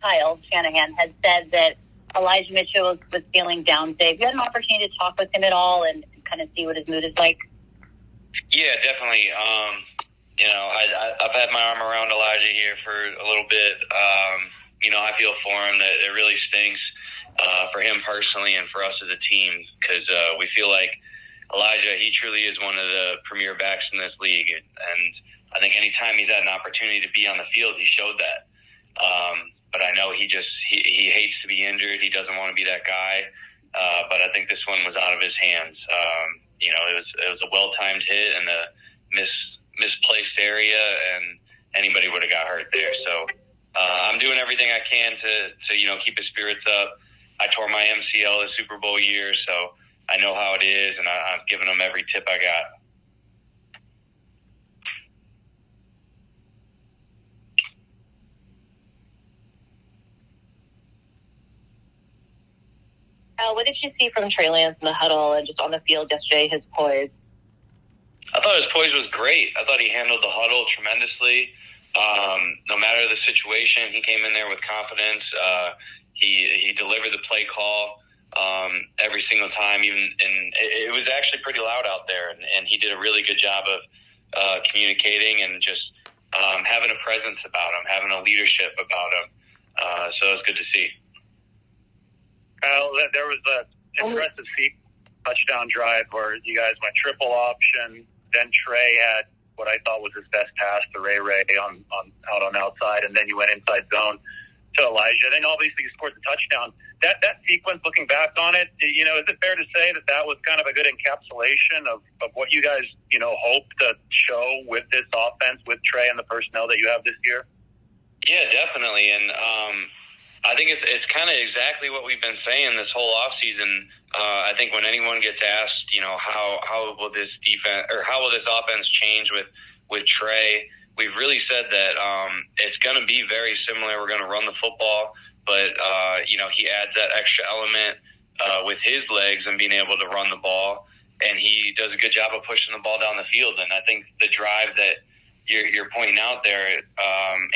Kyle Shanahan has said that Elijah Mitchell was feeling down today. Have you had an opportunity to talk with him at all and kind of see what his mood is like? Yeah, definitely. I've had my arm around Elijah here for a little bit. I feel for him that it really stinks for him personally and for us as a team because we feel like Elijah, he truly is one of the premier backs in this league. And I think anytime he's had an opportunity to be on the field, he showed that. But I know he hates to be injured. He doesn't want to be that guy. But I think this one was out of his hands. It was a well-timed hit in a misplaced area, and anybody would have got hurt there. So I'm doing everything I can to keep his spirits up. I tore my MCL the Super Bowl year, so I know how it is, and I've given him every tip I got. What did you see from Trey Lance in the huddle and just on the field yesterday, his poise? I thought his poise was great. I thought he handled the huddle tremendously. No matter the situation, he came in there with confidence. He delivered the play call every single time. And it was actually pretty loud out there, and he did a really good job of communicating and just having a presence about him, having a leadership about him. So it was good to see. Kyle, there was an impressive touchdown drive where you guys went triple option. Then Trey had what I thought was his best pass to Ray on outside, and then you went inside zone to Elijah. Then obviously you scored the touchdown. That sequence, looking back on it, is it fair to say that was kind of a good encapsulation of what you guys hope to show with this offense with Trey and the personnel that you have this year? Yeah, definitely, and I think it's kind of exactly what we've been saying this whole offseason. I think when anyone gets asked, how will this defense or how will this offense change with Trey, we've really said that it's going to be very similar. We're going to run the football, but he adds that extra element with his legs and being able to run the ball, and he does a good job of pushing the ball down the field. And I think the drive that you're pointing out there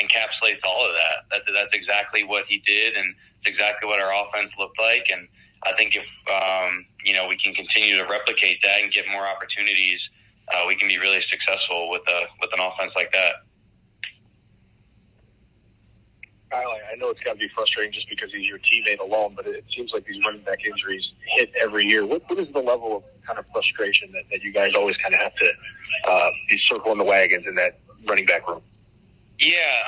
encapsulates all of that. That's exactly what he did, and it's exactly what our offense looked like. And I think if we can continue to replicate that and get more opportunities, we can be really successful with an offense like that. Kyle, I know it's got to be frustrating just because he's your teammate alone, but it seems like these running back injuries hit every year. What is the level of kind of frustration that you guys always kind of have to be circling the wagons in that running back room? Yeah,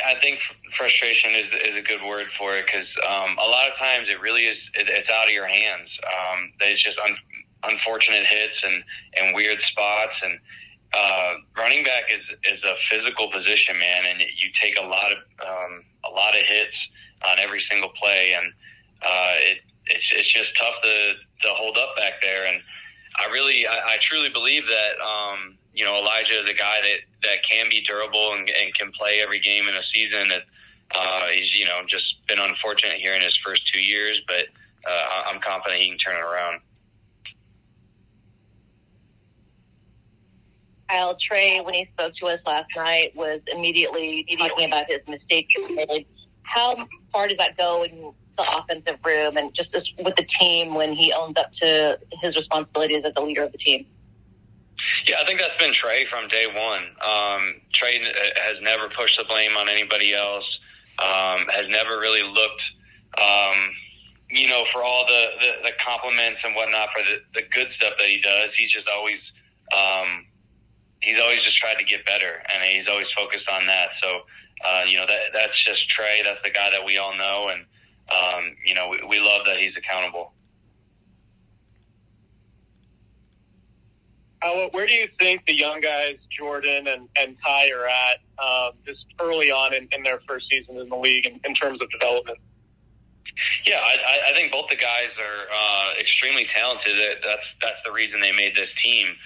I think frustration is a good word for it because a lot of times it really is it's out of your hands. There's just unfortunate hits and weird spots, and running back is a physical position, man, and you take a lot of hits on every single play, and it's just tough to hold up back there. And I truly believe that Elijah is a guy that can be durable and can play every game in a season. He's just been unfortunate here in his first 2 years, but I'm confident he can turn it around. Kyle, Trey, when he spoke to us last night, was immediately talking about his mistakes he made. How far does that go in the offensive room and just with the team when he owns up to his responsibilities as the leader of the team? Yeah, I think that's been Trey from day one. Trey has never pushed the blame on anybody else, has never really looked, for all the compliments and whatnot for the good stuff that he does. He's just always just tried to get better, and he's always focused on that. So, that's just Trey. That's the guy that we all know, and, we love that he's accountable. Where do you think the young guys, Jordan and Ty, are at just early on in their first season in the league in terms of development? Yeah, I think both the guys are extremely talented. That's the reason they made this team.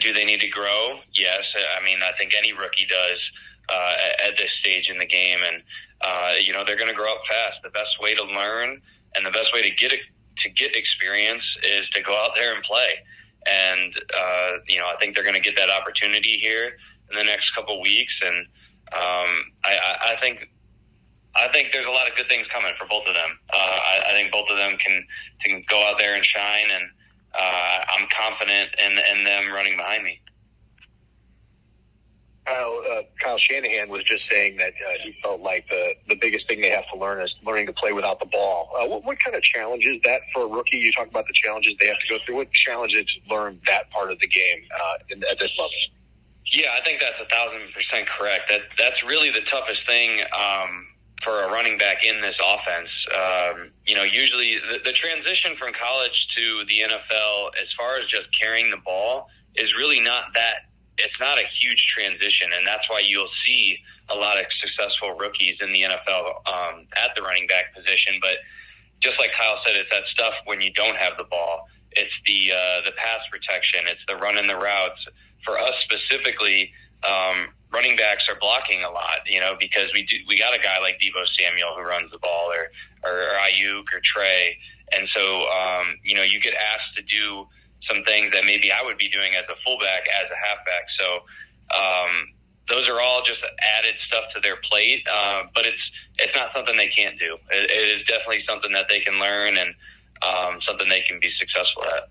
Do they need to grow? Yes. I think any rookie does at this stage in the game, and they're going to grow up fast. The best way to learn and the best way to get experience is to go out there and play. And I think they're going to get that opportunity here in the next couple of weeks, and I think I think there's a lot of good things coming for both of them. I think both of them can go out there and shine, and I'm confident in them running behind me. Kyle Shanahan was just saying that he felt like the biggest thing they have to learn is learning to play without the ball. What kind of challenge is that for a rookie? You talk about the challenges they have to go through. What challenge is to learn that part of the game at this level? Yeah, I think that's 1,000% correct. That's really the toughest thing for a running back in this offense. Usually the transition from college to the NFL, as far as just carrying the ball, is really not that. It's not a huge transition, and that's why you'll see a lot of successful rookies in the NFL at the running back position. But just like Kyle said, it's that stuff when you don't have the ball. It's the pass protection. It's the running the routes. For us specifically, running backs are blocking a lot, because we got a guy like Deebo Samuel who runs the ball, or Ayuk or Trey, and so you get asked to do some things that maybe I would be doing as a fullback, as a halfback. So those are all just added stuff to their plate, but it's not something they can't do. It is definitely something that they can learn, and something they can be successful at.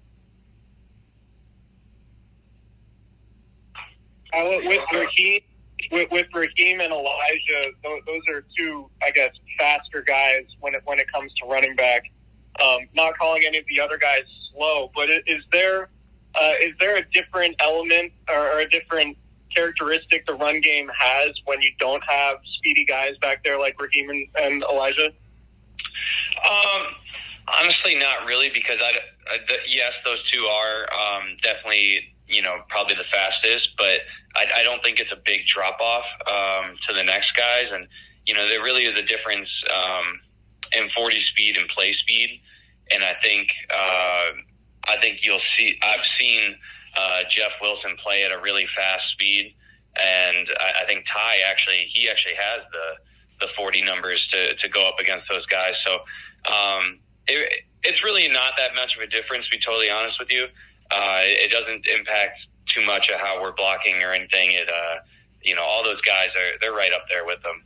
With Raheem and Elijah, those are two, I guess, faster guys when it comes to running back. Not calling any of the other guys slow, but is there a different element or a different characteristic the run game has when you don't have speedy guys back there like Raheem and Elijah? Honestly, not really, because yes, those two are definitely probably the fastest, but I don't think it's a big drop off to the next guys, and there really is a difference in 40 speed and play speed. And I think you'll see. I've seen Jeff Wilson play at a really fast speed, and I think Ty actually has the 40 numbers to go up against those guys. So it's really not that much of a difference, to be totally honest with you. It doesn't impact too much of how we're blocking or anything. All those guys they're right up there with them.